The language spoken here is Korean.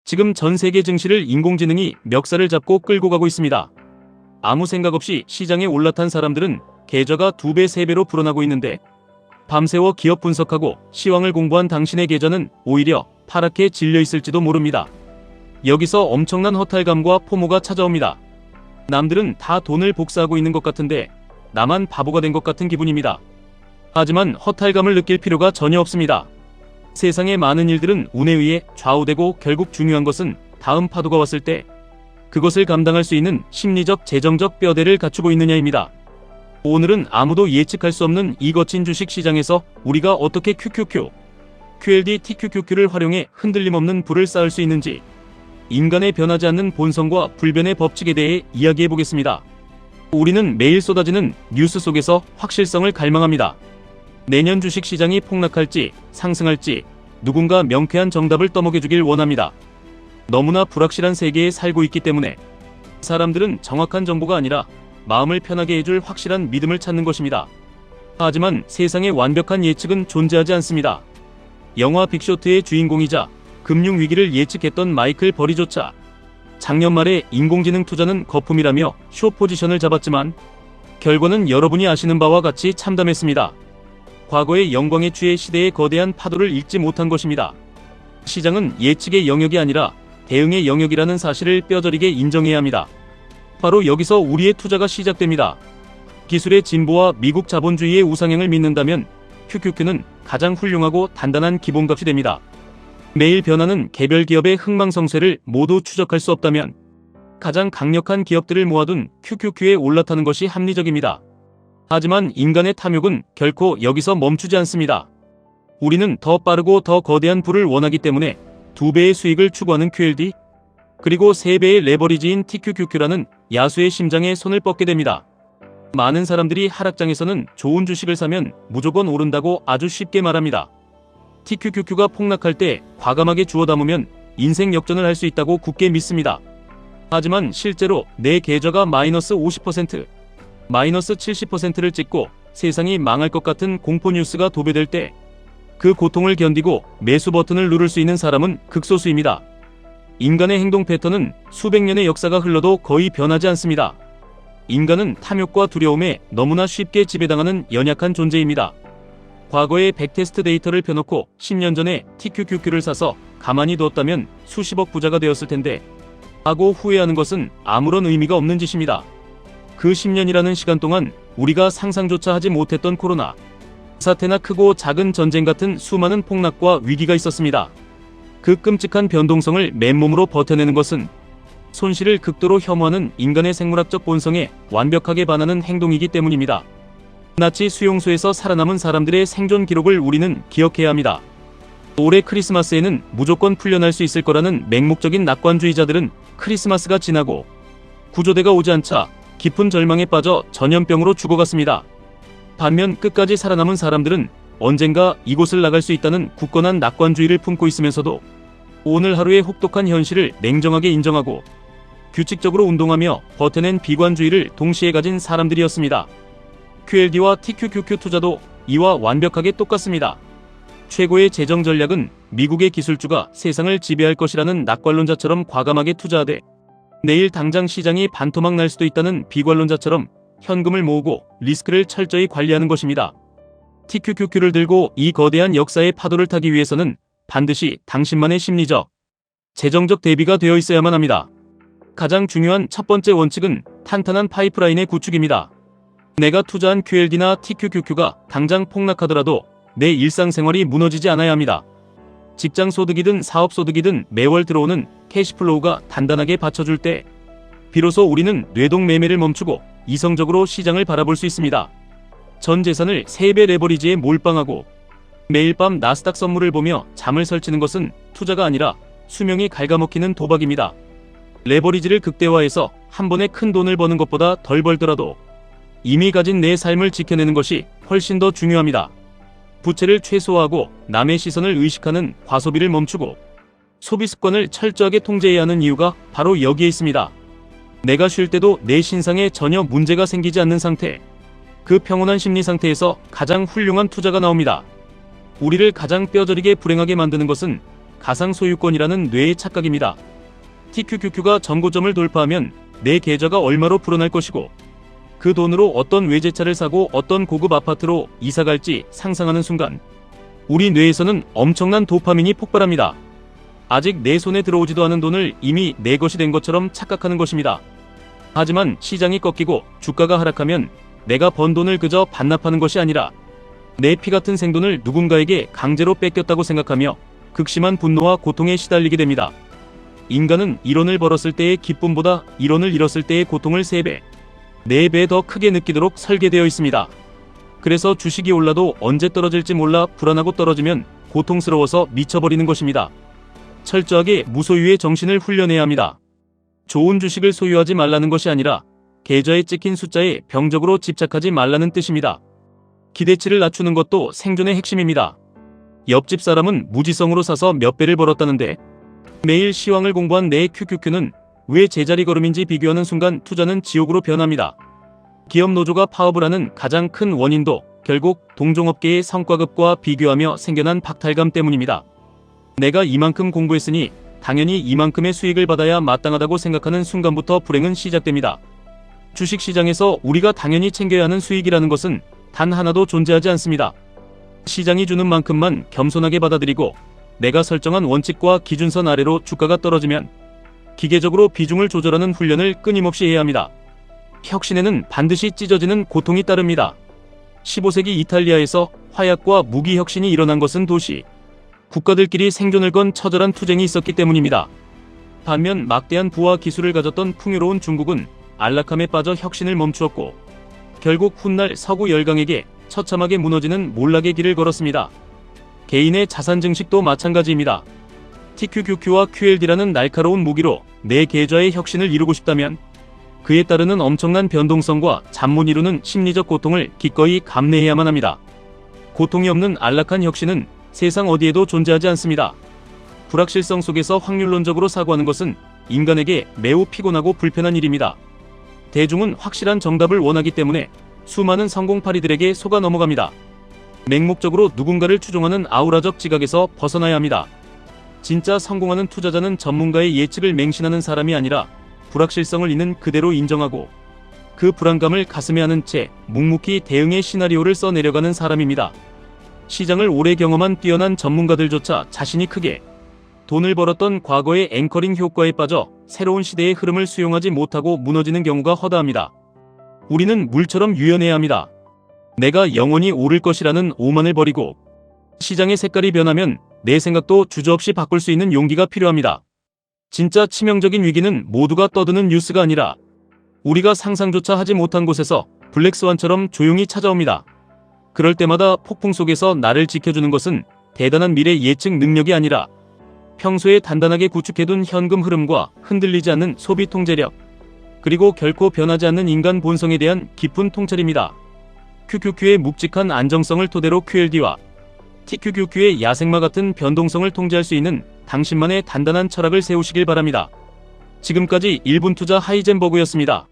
지금 전 세계 증시를 인공지능이 멱살을 잡고 끌고 가고 있습니다. 아무 생각 없이 시장에 올라탄 사람들은 계좌가 2배, 3배로 불어나고 있는데 밤새워 기업 분석하고 시황을 공부한 당신의 계좌는 오히려 파랗게 질려 있을지도 모릅니다. 여기서 엄청난 허탈감과 포모가 찾아옵니다. 남들은 다 돈을 복사하고 있는 것 같은데 나만 바보가 된 것 같은 기분입니다. 하지만 허탈감을 느낄 필요가 전혀 없습니다. 세상의 많은 일들은 운에 의해 좌우되고 결국 중요한 것은 다음 파도가 왔을 때 그것을 감당할 수 있는 심리적, 재정적 뼈대를 갖추고 있느냐입니다. 오늘은 아무도 예측할 수 없는 이 거친 주식 시장에서 우리가 어떻게 QLD, TQQQ를 활용해 흔들림 없는 부를 쌓을 수 있는지, 인간의 변하지 않는 본성과 불변의 법칙에 대해 이야기해 보겠습니다. 우리는 매일 쏟아지는 뉴스 속에서 확실성을 갈망합니다. 내년 주식 시장이 폭락할지 상승할지 누군가 명쾌한 정답을 떠먹여주길 원합니다. 너무나 불확실한 세계에 살고 있기 때문에 사람들은 정확한 정보가 아니라 마음을 편하게 해줄 확실한 믿음을 찾는 것입니다. 하지만 세상에 완벽한 예측은 존재하지 않습니다. 영화 빅쇼트의 주인공이자 금융위기를 예측했던 마이클 버리조차 작년 말에 인공지능 투자는 거품이라며 숏 포지션을 잡았지만 결과는 여러분이 아시는 바와 같이 참담했습니다. 과거의 영광에 취해 시대의 거대한 파도를 읽지 못한 것입니다. 시장은 예측의 영역이 아니라 대응의 영역이라는 사실을 뼈저리게 인정해야 합니다. 바로 여기서 우리의 투자가 시작됩니다. 기술의 진보와 미국 자본주의의 우상향을 믿는다면 QQQ는 가장 훌륭하고 단단한 기본값이 됩니다. 매일 변하는 개별 기업의 흥망성쇠를 모두 추적할 수 없다면 가장 강력한 기업들을 모아둔 QQQ에 올라타는 것이 합리적입니다. 하지만 인간의 탐욕은 결코 여기서 멈추지 않습니다. 우리는 더 빠르고 더 거대한 부를 원하기 때문에 2배의 수익을 추구하는 QLD, 그리고 3배의 레버리지인 TQQQ라는 야수의 심장에 손을 뻗게 됩니다. 많은 사람들이 하락장에서는 좋은 주식을 사면 무조건 오른다고 아주 쉽게 말합니다. TQQQ가 폭락할 때 과감하게 주워 담으면 인생 역전을 할 수 있다고 굳게 믿습니다. 하지만 실제로 내 계좌가 마이너스 50%, 마이너스 70%를 찍고 세상이 망할 것 같은 공포 뉴스가 도배될 때 그 고통을 견디고 매수 버튼을 누를 수 있는 사람은 극소수입니다. 인간의 행동 패턴은 수백 년의 역사가 흘러도 거의 변하지 않습니다. 인간은 탐욕과 두려움에 너무나 쉽게 지배당하는 연약한 존재입니다. 과거의 백테스트 데이터를 펴놓고 10년 전에 TQQQ를 사서 가만히 두었다면 수십억 부자가 되었을 텐데 하고 후회하는 것은 아무런 의미가 없는 짓입니다. 그 10년이라는 시간 동안 우리가 상상조차 하지 못했던 코로나 사태나 크고 작은 전쟁 같은 수많은 폭락과 위기가 있었습니다. 그 끔찍한 변동성을 맨몸으로 버텨내는 것은 손실을 극도로 혐오하는 인간의 생물학적 본성에 완벽하게 반하는 행동이기 때문입니다. 나치 수용소에서 살아남은 사람들의 생존 기록을 우리는 기억해야 합니다. 올해 크리스마스에는 무조건 풀려날 수 있을 거라는 맹목적인 낙관주의자들은 크리스마스가 지나고 구조대가 오지 않자 깊은 절망에 빠져 전염병으로 죽어갔습니다. 반면 끝까지 살아남은 사람들은 언젠가 이곳을 나갈 수 있다는 굳건한 낙관주의를 품고 있으면서도 오늘 하루의 혹독한 현실을 냉정하게 인정하고 규칙적으로 운동하며 버텨낸 비관주의를 동시에 가진 사람들이었습니다. QLD와 TQQQ 투자도 이와 완벽하게 똑같습니다. 최고의 재정 전략은 미국의 기술주가 세상을 지배할 것이라는 낙관론자처럼 과감하게 투자하되 내일 당장 시장이 반토막 날 수도 있다는 비관론자처럼 현금을 모으고 리스크를 철저히 관리하는 것입니다. TQQQ를 들고 이 거대한 역사의 파도를 타기 위해서는 반드시 당신만의 심리적, 재정적 대비가 되어 있어야만 합니다. 가장 중요한 첫 번째 원칙은 탄탄한 파이프라인의 구축입니다. 내가 투자한 QLD나 TQQQ가 당장 폭락하더라도 내 일상생활이 무너지지 않아야 합니다. 직장 소득이든 사업 소득이든 매월 들어오는 캐시플로우가 단단하게 받쳐줄 때 비로소 우리는 뇌동 매매를 멈추고 이성적으로 시장을 바라볼 수 있습니다. 전 재산을 3배 레버리지에 몰빵하고 매일 밤 나스닥 선물을 보며 잠을 설치는 것은 투자가 아니라 수명이 갉아먹히는 도박입니다. 레버리지를 극대화해서 한 번에 큰 돈을 버는 것보다 덜 벌더라도 이미 가진 내 삶을 지켜내는 것이 훨씬 더 중요합니다. 부채를 최소화하고 남의 시선을 의식하는 과소비를 멈추고 소비 습관을 철저하게 통제해야 하는 이유가 바로 여기에 있습니다. 내가 쉴 때도 내 신상에 전혀 문제가 생기지 않는 상태, 그 평온한 심리 상태에서 가장 훌륭한 투자가 나옵니다. 우리를 가장 뼈저리게 불행하게 만드는 것은 가상 소유권이라는 뇌의 착각입니다. TQQQ가 정고점을 돌파하면 내 계좌가 얼마로 불어날 것이고 그 돈으로 어떤 외제차를 사고 어떤 고급 아파트로 이사갈지 상상하는 순간 우리 뇌에서는 엄청난 도파민이 폭발합니다. 아직 내 손에 들어오지도 않은 돈을 이미 내 것이 된 것처럼 착각하는 것입니다. 하지만 시장이 꺾이고 주가가 하락하면 내가 번 돈을 그저 반납하는 것이 아니라 내 피 같은 생돈을 누군가에게 강제로 뺏겼다고 생각하며 극심한 분노와 고통에 시달리게 됩니다. 인간은 1원을 벌었을 때의 기쁨보다 1원을 잃었을 때의 고통을 3배, 4배 더 크게 느끼도록 설계되어 있습니다. 그래서 주식이 올라도 언제 떨어질지 몰라 불안하고 떨어지면 고통스러워서 미쳐버리는 것입니다. 철저하게 무소유의 정신을 훈련해야 합니다. 좋은 주식을 소유하지 말라는 것이 아니라 계좌에 찍힌 숫자에 병적으로 집착하지 말라는 뜻입니다. 기대치를 낮추는 것도 생존의 핵심입니다. 옆집 사람은 무지성으로 사서 몇 배를 벌었다는데 매일 시황을 공부한 내 QQQ는 왜 제자리 걸음인지 비교하는 순간 투자는 지옥으로 변합니다. 기업 노조가 파업을 하는 가장 큰 원인도 결국 동종업계의 성과급과 비교하며 생겨난 박탈감 때문입니다. 내가 이만큼 공부했으니 당연히 이만큼의 수익을 받아야 마땅하다고 생각하는 순간부터 불행은 시작됩니다. 주식시장에서 우리가 당연히 챙겨야 하는 수익이라는 것은 단 하나도 존재하지 않습니다. 시장이 주는 만큼만 겸손하게 받아들이고 내가 설정한 원칙과 기준선 아래로 주가가 떨어지면 기계적으로 비중을 조절하는 훈련을 끊임없이 해야 합니다. 혁신에는 반드시 찢어지는 고통이 따릅니다. 15세기 이탈리아에서 화약과 무기 혁신이 일어난 것은 도시, 국가들끼리 생존을 건 처절한 투쟁이 있었기 때문입니다. 반면 막대한 부와 기술을 가졌던 풍요로운 중국은 안락함에 빠져 혁신을 멈추었고 결국 훗날 서구 열강에게 처참하게 무너지는 몰락의 길을 걸었습니다. 개인의 자산 증식도 마찬가지입니다. TQQQ와 QLD라는 날카로운 무기로 내 계좌의 혁신을 이루고 싶다면 그에 따르는 엄청난 변동성과 잠못 이루는 심리적 고통을 기꺼이 감내해야만 합니다. 고통이 없는 안락한 혁신은 세상 어디에도 존재하지 않습니다. 불확실성 속에서 확률론적으로 사고하는 것은 인간에게 매우 피곤하고 불편한 일입니다. 대중은 확실한 정답을 원하기 때문에 수많은 성공파리들에게 속아 넘어갑니다. 맹목적으로 누군가를 추종하는 아우라적 지각에서 벗어나야 합니다. 진짜 성공하는 투자자는 전문가의 예측을 맹신하는 사람이 아니라 불확실성을 있는 그대로 인정하고 그 불안감을 가슴에 안은 채 묵묵히 대응의 시나리오를 써내려가는 사람입니다. 시장을 오래 경험한 뛰어난 전문가들조차 자신이 크게 돈을 벌었던 과거의 앵커링 효과에 빠져 새로운 시대의 흐름을 수용하지 못하고 무너지는 경우가 허다합니다. 우리는 물처럼 유연해야 합니다. 내가 영원히 오를 것이라는 오만을 버리고 시장의 색깔이 변하면 내 생각도 주저없이 바꿀 수 있는 용기가 필요합니다. 진짜 치명적인 위기는 모두가 떠드는 뉴스가 아니라 우리가 상상조차 하지 못한 곳에서 블랙스완처럼 조용히 찾아옵니다. 그럴 때마다 폭풍 속에서 나를 지켜주는 것은 대단한 미래 예측 능력이 아니라 평소에 단단하게 구축해둔 현금 흐름과 흔들리지 않는 소비 통제력, 그리고 결코 변하지 않는 인간 본성에 대한 깊은 통찰입니다. QQQ의 묵직한 안정성을 토대로 QLD와 TQQQ의 야생마 같은 변동성을 통제할 수 있는 당신만의 단단한 철학을 세우시길 바랍니다. 지금까지 1분 투자 하이젠버그였습니다.